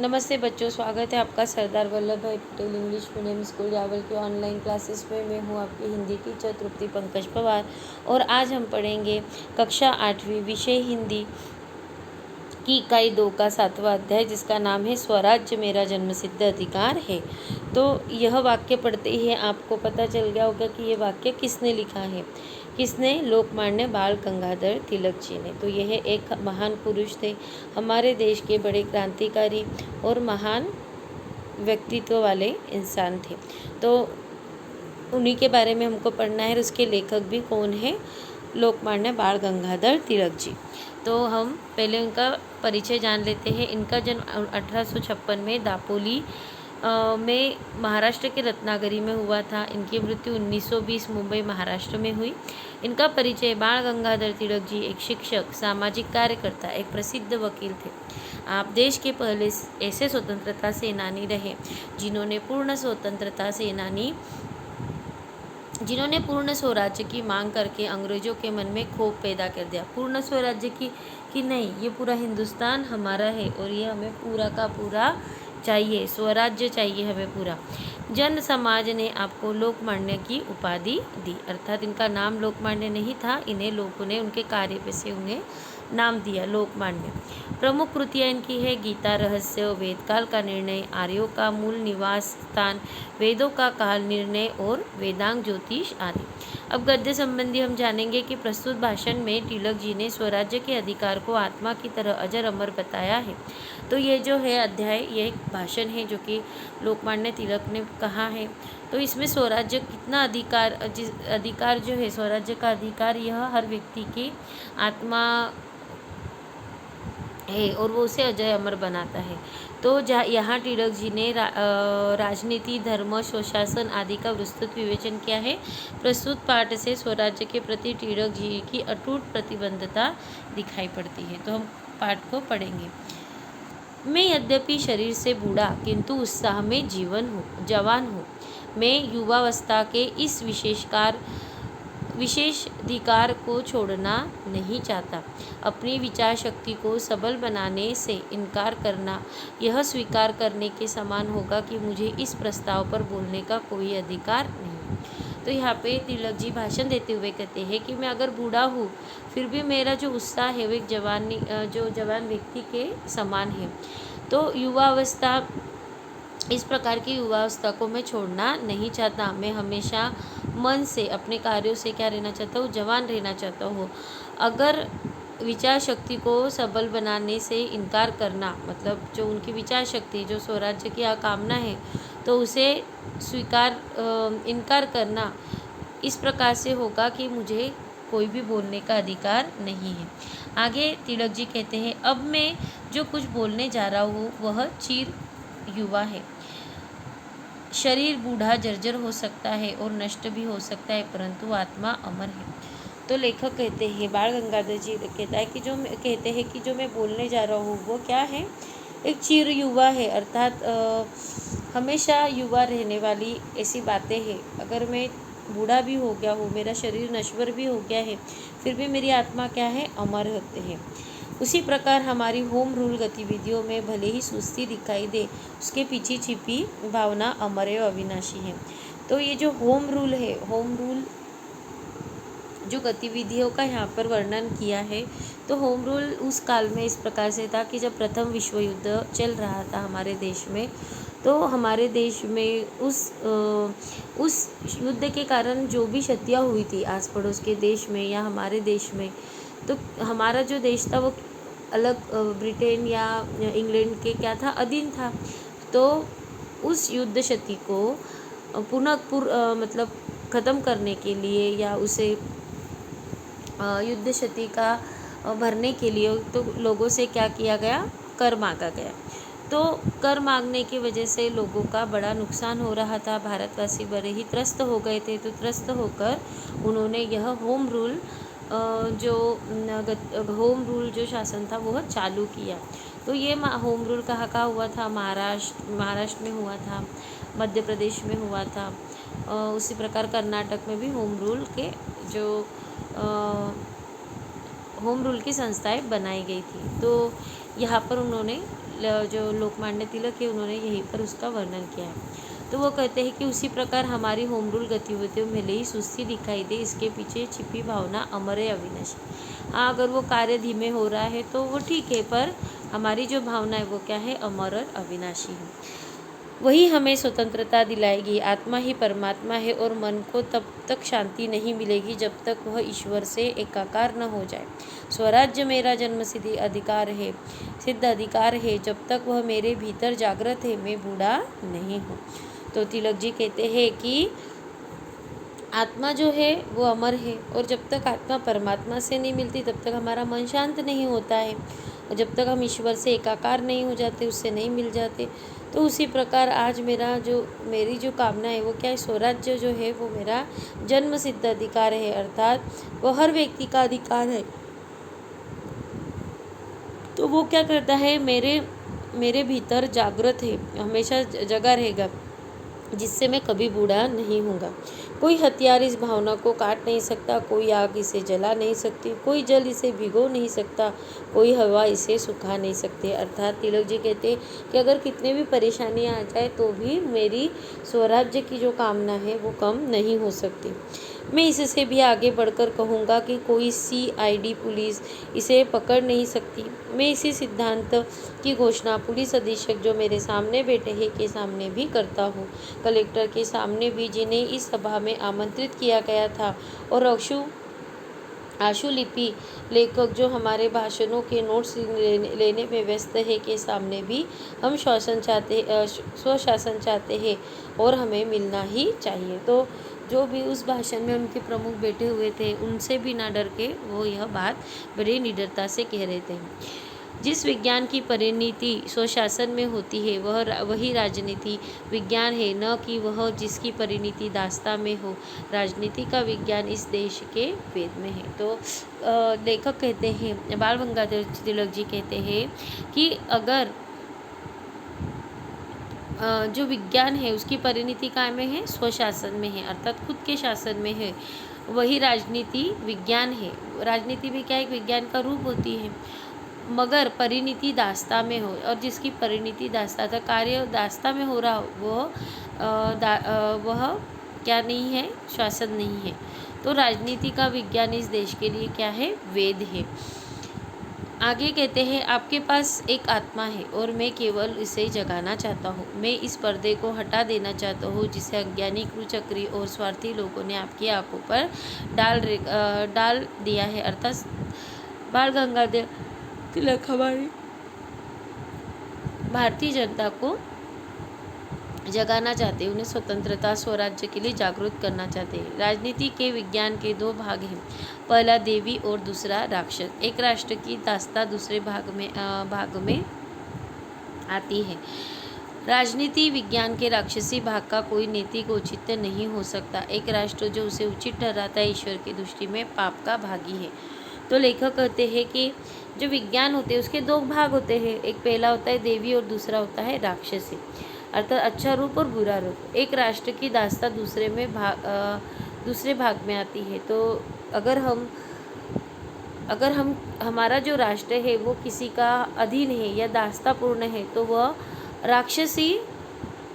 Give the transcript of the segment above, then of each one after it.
नमस्ते बच्चों, स्वागत है आपका सरदार वल्लभ भाई पटेल इंग्लिश मीडियम स्कूल जावल की ऑनलाइन क्लासेस में। मैं हूँ आपकी हिंदी टीचर तृप्ति पंकज पवार और आज हम पढ़ेंगे कक्षा 8वीं विषय हिंदी की इकाई 2 का 7वां अध्याय, जिसका नाम है स्वराज्य मेरा जन्मसिद्ध अधिकार है। तो यह वाक्य पढ़ते ही आपको पता चल गया होगा कि ये वाक्य किसने लिखा है। किसने? लोकमान्य बाल गंगाधर तिलक जी ने। तो यह एक महान पुरुष थे, हमारे देश के बड़े क्रांतिकारी और महान व्यक्तित्व वाले इंसान थे। तो उन्हीं के बारे में हमको पढ़ना है। उसके लेखक भी कौन है? लोकमान्य बाल गंगाधर तिलक जी। तो हम पहले उनका परिचय जान लेते हैं। इनका जन्म 1856 में दापोली में महाराष्ट्र के रत्नागिरी में हुआ था। इनकी मृत्यु 1920 मुंबई महाराष्ट्र में हुई। इनका परिचय: बाल गंगाधर तिलक जी एक शिक्षक, सामाजिक कार्यकर्ता, एक प्रसिद्ध वकील थे। आप देश के पहले ऐसे स्वतंत्रता सेनानी रहे जिन्होंने पूर्ण स्वराज्य की मांग करके अंग्रेजों के मन में क्षोभ पैदा कर दिया। पूर्ण स्वराज्य की कि नहीं, ये पूरा हिंदुस्तान हमारा है और ये हमें पूरा का पूरा चाहिए, स्वराज्य चाहिए हमें पूरा। जन समाज ने आपको लोकमान्य की उपाधि दी, अर्थात इनका नाम लोकमान्य नहीं था, इन्हें लोगों ने उनके कार्य पे से उन्हें नाम दिया लोकमान्य। प्रमुख कृतियाँ इनकी है: गीता रहस्य, वेदकाल का निर्णय, आर्यों का मूल निवास स्थान, वेदों का काल निर्णय और वेदांग ज्योतिष आदि। अब गद्य संबंधी हम जानेंगे कि प्रस्तुत भाषण में तिलक जी ने स्वराज्य के अधिकार को आत्मा की तरह अजर अमर बताया है। तो ये जो है अध्याय, ये एक भाषण है जो कि लोकमान्य तिलक ने कहा है। तो इसमें स्वराज्य कितना अधिकार जो है, स्वराज्य का अधिकार यह हर व्यक्ति की आत्मा है और वो उसे अजय अमर बनाता है। तो यहाँ तिलक जी ने राजनीति, धर्म, स्वशासन आदि का विस्तृत विवेचन किया है। प्रस्तुत पाठ से स्वराज्य के प्रति तिलक जी की अटूट प्रतिबद्धता दिखाई पड़ती है। तो हम पाठ को पढ़ेंगे। मैं यद्यपि शरीर से बूढ़ा किंतु उत्साह में जवान हूँ। मैं युवावस्था के इस विशेषाधिकार को छोड़ना नहीं चाहता। अपनी विचार शक्ति को सबल बनाने से इनकार करना यह स्वीकार करने के समान होगा कि मुझे इस प्रस्ताव पर बोलने का कोई अधिकार नहीं। तो यहाँ पे तिलक जी भाषण देते हुए कहते हैं कि मैं अगर बूढ़ा हूँ फिर भी मेरा जो उत्साह है वो एक जवान व्यक्ति के समान है। तो युवावस्था, इस प्रकार की युवावस्था को मैं छोड़ना नहीं चाहता। मैं हमेशा मन से अपने कार्यों से क्या रहना चाहता हूँ? जवान रहना चाहता हूँ। अगर विचार शक्ति को सबल बनाने से इनकार करना, मतलब जो उनकी विचार शक्ति, जो स्वराज्य की आकामना है, तो उसे इनकार करना इस प्रकार से होगा कि मुझे कोई भी बोलने का अधिकार नहीं है। आगे तिलक जी कहते हैं, अब मैं जो कुछ बोलने जा रहा हूँ वह चिर युवा है। शरीर बूढ़ा जर्जर हो सकता है और नष्ट भी हो सकता है, परंतु आत्मा अमर है। तो लेखक कहते हैं, बाल गंगाधर जी कहता है कि जो मैं बोलने जा रहा हूँ वो क्या है? एक चिर युवा है, अर्थात हमेशा युवा रहने वाली ऐसी बातें हैं। अगर मैं बूढ़ा भी हो गया हूँ, मेरा शरीर नश्वर भी हो गया है, फिर भी मेरी आत्मा क्या है? अमर होते हैं। उसी प्रकार हमारी होम रूल गतिविधियों में भले ही सुस्ती दिखाई दे, उसके पीछे छिपी भावना अमर व अविनाशी है। तो ये जो होम रूल है, होम रूल जो गतिविधियों का यहाँ पर वर्णन किया है, तो होम रूल उस काल में इस प्रकार से था कि जब प्रथम विश्व युद्ध चल रहा था हमारे देश में, तो हमारे देश में उस युद्ध के कारण जो भी क्षतियाँ हुई थी आस पड़ोस के देश में या हमारे देश में, तो हमारा जो देश था वो अलग ब्रिटेन या इंग्लैंड के क्या था? अधीन था। तो उस युद्ध क्षति को मतलब ख़त्म करने के लिए या उसे युद्ध क्षति का भरने के लिए तो लोगों से क्या किया गया? कर मांगा गया। तो कर मांगने की वजह से लोगों का बड़ा नुकसान हो रहा था। भारतवासी बड़े ही त्रस्त हो गए थे। तो त्रस्त होकर उन्होंने यह होम रूल जो शासन था वह चालू किया। तो ये होम रूल कहाँ हुआ था? महाराष्ट्र में हुआ था, मध्य प्रदेश में हुआ था, उसी प्रकार कर्नाटक में भी होम रूल के होम रूल की संस्थाएं बनाई गई थी। तो यहाँ पर उन्होंने जो लोकमान्य तिलक है उन्होंने यहीं पर उसका वर्णन किया है। तो वो कहते हैं कि उसी प्रकार हमारी होम रूल गतिविधियों में ही सुस्ती दिखाई दे, इसके पीछे छिपी भावना अमर है, अविनाशी। हाँ, अगर वो कार्य धीमे हो रहा है तो वो ठीक है, पर हमारी जो भावना है वो क्या है, अमर और अविनाशी है। वही हमें स्वतंत्रता दिलाएगी। आत्मा ही परमात्मा है और मन को तब तक शांति नहीं मिलेगी जब तक वह ईश्वर से एकाकार न हो जाए। स्वराज्य मेरा जन्मसिद्ध अधिकार है, सिद्ध अधिकार है। जब तक वह मेरे भीतर जागृत है, मैं बूढ़ा नहीं हूँ। तो तिलक जी कहते हैं कि आत्मा जो है वो अमर है, और जब तक आत्मा परमात्मा से नहीं मिलती तब तक हमारा मन शांत नहीं होता है, और जब तक हम ईश्वर से एकाकार नहीं हो जाते, उससे नहीं मिल जाते। तो उसी प्रकार आज मेरी जो कामना है वो क्या है, स्वराज्य जो है वो मेरा जन्म सिद्ध अधिकार है, अर्थात वो हर व्यक्ति का अधिकार है। तो वो क्या करता है, मेरे भीतर जागृत है, हमेशा जगा रहेगा, जिससे मैं कभी बूढ़ा नहीं होऊंगा। कोई हथियार इस भावना को काट नहीं सकता, कोई आग इसे जला नहीं सकती, कोई जल इसे भिगो नहीं सकता, कोई हवा इसे सुखा नहीं सकती। अर्थात तिलक जी कहते हैं कि अगर कितने भी परेशानियां आ जाए तो भी मेरी स्वराज्य की जो कामना है वो कम नहीं हो सकती। मैं इससे भी आगे बढ़कर कहूँगा कि कोई CID पुलिस इसे पकड़ नहीं सकती। मैं इसी सिद्धांत की घोषणा पुलिस अधीक्षक जो मेरे सामने बैठे हैं के सामने भी करता हूँ, कलेक्टर के सामने भी, जिन्हें इस सभा में आमंत्रित किया गया था, और आशुलिपि लेखक जो हमारे भाषणों के नोट्स लेने में व्यस्त है के सामने भी हम स्वशासन चाहते हैं, और हमें मिलना ही चाहिए। तो जो भी उस भाषण में उनके प्रमुख बैठे हुए थे, उनसे भी ना डर के वो यह बात बड़ी निडरता से कह रहे थे। जिस विज्ञान की परिणति स्वशासन में होती है वही राजनीति विज्ञान है, न कि वह जिसकी परिणति दास्ता में हो। राजनीति का विज्ञान इस देश के वेद में है। तो लेखक कहते हैं, बाल गंगाधर तिलक जी कहते हैं कि अगर जो विज्ञान है उसकी परिणति काय में है, स्वशासन में है, अर्थात खुद के शासन में है, वही राजनीति विज्ञान है। राजनीति भी क्या एक विज्ञान का रूप होती है, मगर परिणति दास्ता में हो, और जिसकी परिणति दास्ता था, कार्य दास्ता में हो रहा हो, वह क्या नहीं है, शासन नहीं है। तो राजनीति का विज्ञान इस देश के लिए क्या है, वेद है। आगे कहते हैं, आपके पास एक आत्मा है और मैं केवल इसे जगाना चाहता हूँ। मैं इस पर्दे को हटा देना चाहता हूँ जिसे अज्ञानी, कुचक्री और स्वार्थी लोगों ने आपकी आंखों पर डाल दिया है। अर्थात बाल गंगाधर तिलक हमारी भारतीय जनता को जगाना चाहते हैं, उन्हें स्वतंत्रता स्वराज्य के लिए जागरूक करना चाहते हैं। राजनीति के विज्ञान के 2 भाग हैं, पहला देवी और दूसरा राक्षस। एक राष्ट्र की दास्ता दूसरे भाग में आती है। राजनीति विज्ञान के राक्षसी भाग का कोई नैतिक औचित्य नहीं हो सकता। एक राष्ट्र जो उसे उचित ठहराता है ईश्वर की दृष्टि में पाप का भागी है। तो लेखक कहते हैं कि जो विज्ञान होते हैं उसके 2 भाग होते हैं, एक पहला होता है देवी और दूसरा होता है राक्षसी, अर्थात अच्छा रूप और बुरा रूप। एक राष्ट्र की दास्ता दूसरे भाग में आती है। तो अगर हम हमारा जो राष्ट्र है वो किसी का अधीन है या दास्तापूर्ण है तो वह राक्षसी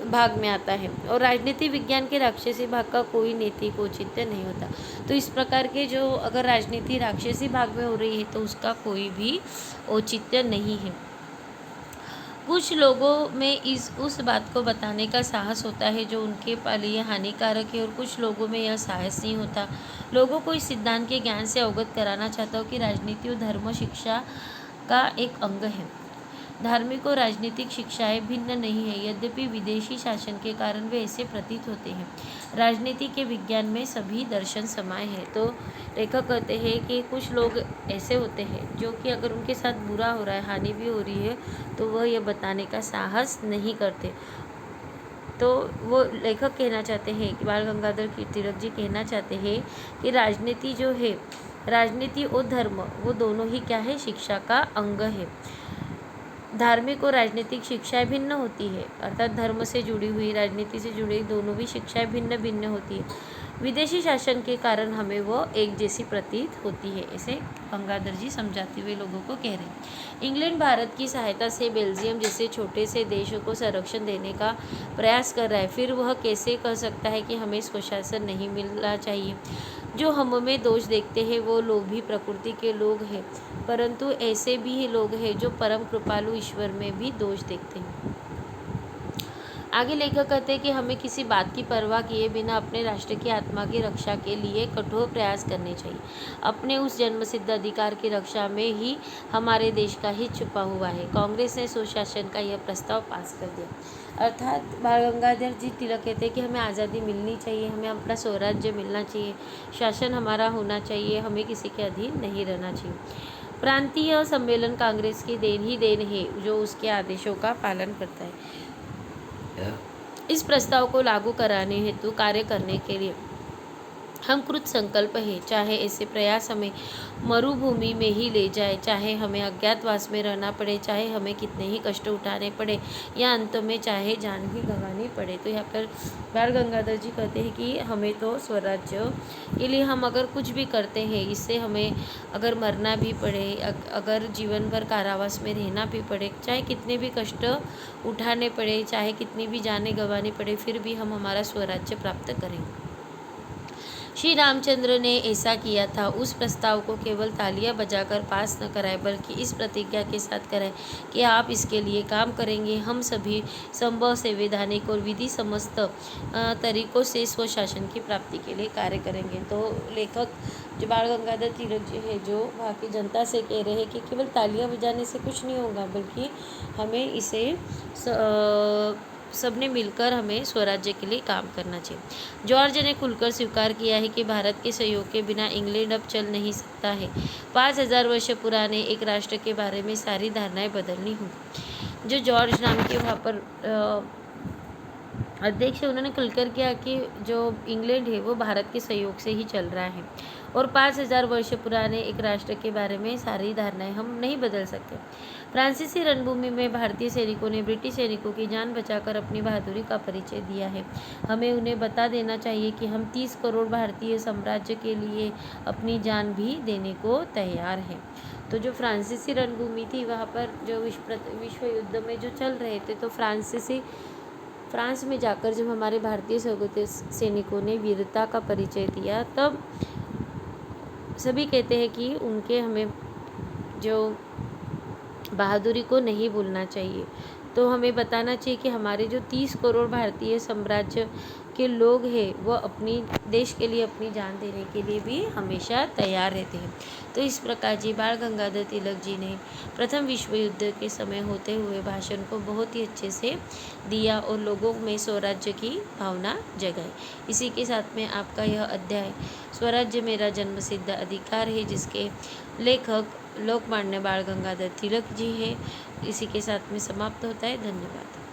भाग में आता है, और राजनीति विज्ञान के राक्षसी भाग का कोई नैतिक औचित्य नहीं होता। तो इस प्रकार के जो अगर राजनीति राक्षसी भाग में हो रही है तो उसका कोई भी औचित्य नहीं है। कुछ लोगों में उस बात को बताने का साहस होता है जो उनके लिए हानिकारक है, और कुछ लोगों में यह साहस नहीं होता। लोगों को इस सिद्धांत के ज्ञान से अवगत कराना चाहता हूँ कि राजनीति और धर्म शिक्षा का एक अंग है। धार्मिक और राजनीतिक शिक्षाएं भिन्न नहीं है, यद्यपि विदेशी शासन के कारण वे ऐसे प्रतीत होते हैं। राजनीति के विज्ञान में सभी दर्शन समाये हैं। तो लेखक कहते हैं कि कुछ लोग ऐसे होते हैं जो कि अगर उनके साथ बुरा हो रहा है, हानि भी हो रही है, तो वह यह बताने का साहस नहीं करते। तो वो लेखक कहना चाहते हैं कि बाल गंगाधर तिलक जी कहना चाहते हैं कि राजनीति जो है, राजनीति और धर्म वो दोनों ही क्या है, शिक्षा का अंग है। धार्मिक और राजनीतिक शिक्षाएं भिन्न होती है, अर्थात धर्म से जुड़ी हुई, राजनीति से जुड़ी दोनों भी शिक्षाएं भिन्न भिन्न होती है। विदेशी शासन के कारण हमें वो एक जैसी प्रतीत होती है, ऐसे गंगाधर जी समझाते हुए लोगों को कह रहे हैं। इंग्लैंड भारत की सहायता से बेल्जियम जैसे छोटे से देशों को संरक्षण देने का प्रयास कर रहा है, फिर वह कैसे कह सकता है कि हमें स्वशासन नहीं मिलना चाहिए। जो हम में दोष देखते हैं वो लोभी प्रकृति के लोग हैं, परंतु ऐसे भी लोग हैं जो परम कृपालु ईश्वर में भी दोष देखते हैं। आगे लेखक कहते हैं कि हमें किसी बात की परवाह किए बिना अपने राष्ट्र की आत्मा की रक्षा के लिए कठोर प्रयास करने चाहिए। अपने उस जन्मसिद्ध अधिकार की रक्षा में ही हमारे देश का हित छुपा हुआ है। कांग्रेस ने सुशासन का यह प्रस्ताव पास कर दिया। अर्थात बाल गंगाधर जी तिलक कहते हैं कि हमें आज़ादी मिलनी चाहिए, हमें अपना स्वराज्य मिलना चाहिए, शासन हमारा होना चाहिए, हमें किसी के अधीन नहीं रहना चाहिए। प्रांतीय सम्मेलन कांग्रेस की देन है जो उसके आदेशों का पालन करता है। इस प्रस्ताव को लागू कराने हेतु कार्य करने के लिए हम कृत संकल्प है। चाहे ऐसे प्रयास हमें मरुभूमि में ही ले जाए, चाहे हमें अज्ञातवास में रहना पड़े, चाहे हमें कितने ही कष्ट उठाने पड़े, या अंत में चाहे जान ही गंवानी पड़े। तो यहाँ पर बाल गंगाधर जी कहते हैं कि हमें तो स्वराज्य के लिए हम अगर कुछ भी करते हैं, इससे हमें अगर मरना भी पड़े, अगर जीवन भर कारावास में रहना भी पड़े, चाहे कितने भी कष्ट उठाने पड़े, चाहे कितनी भी जानें गंवानी पड़े, फिर भी हम हमारा स्वराज्य प्राप्त करेंगे। श्री रामचंद्र ने ऐसा किया था। उस प्रस्ताव को केवल तालियां बजाकर पास न कराए, बल्कि इस प्रतिज्ञा के साथ कराए कि आप इसके लिए काम करेंगे। हम सभी संभव संवैधानिक और विधि समस्त तरीकों से स्वशासन की प्राप्ति के लिए कार्य करेंगे। तो लेखक जो बाल गंगाधर तिलक जी है, जो वहाँ की जनता से कह रहे हैं कि केवल तालियां बजाने से कुछ नहीं होगा, बल्कि हमें इसे सबने मिलकर हमें स्वराज्य के लिए काम करना चाहिए। जॉर्ज ने खुलकर स्वीकार किया है कि भारत के सहयोग के बिना इंग्लैंड अब चल नहीं सकता है। 5000 वर्ष पुराने एक राष्ट्र के बारे में सारी धारणाएं बदलनी होंगी। जो जॉर्ज नाम के वहाँ पर अध्यक्ष है, उन्होंने खुलकर किया कि जो इंग्लैंड है वो भारत के सहयोग से ही चल रहा है, और 5000 वर्ष पुराने एक राष्ट्र के बारे में सारी धारणाएं हम नहीं बदल सकते। फ्रांसीसी रणभूमि में भारतीय सैनिकों ने ब्रिटिश सैनिकों की जान बचाकर अपनी बहादुरी का परिचय दिया है। हमें उन्हें बता देना चाहिए कि हम 30 करोड़ भारतीय साम्राज्य के लिए अपनी जान भी देने को तैयार हैं। तो जो फ्रांसीसी रणभूमि थी, वहाँ पर जो विश्व युद्ध में जो चल रहे थे, तो फ्रांस में जाकर जब हमारे भारतीय सैनिकों ने वीरता का परिचय दिया, तब सभी कहते हैं कि उनके हमें जो बहादुरी को नहीं भूलना चाहिए। तो हमें बताना चाहिए कि हमारे जो 30 करोड़ भारतीय साम्राज्य के लोग हैं, वो अपनी देश के लिए अपनी जान देने के लिए भी हमेशा तैयार रहते हैं। तो इस प्रकार जी बाल गंगाधर तिलक जी ने प्रथम विश्व युद्ध के समय होते हुए भाषण को बहुत ही अच्छे से दिया और लोगों में स्वराज्य की भावना जगाई। इसी के साथ में आपका यह अध्याय स्वराज्य मेरा जन्मसिद्ध अधिकार है, जिसके लेखक लोकमान्य बाल गंगाधर तिलक जी है, इसी के साथ में समाप्त होता है। धन्यवाद।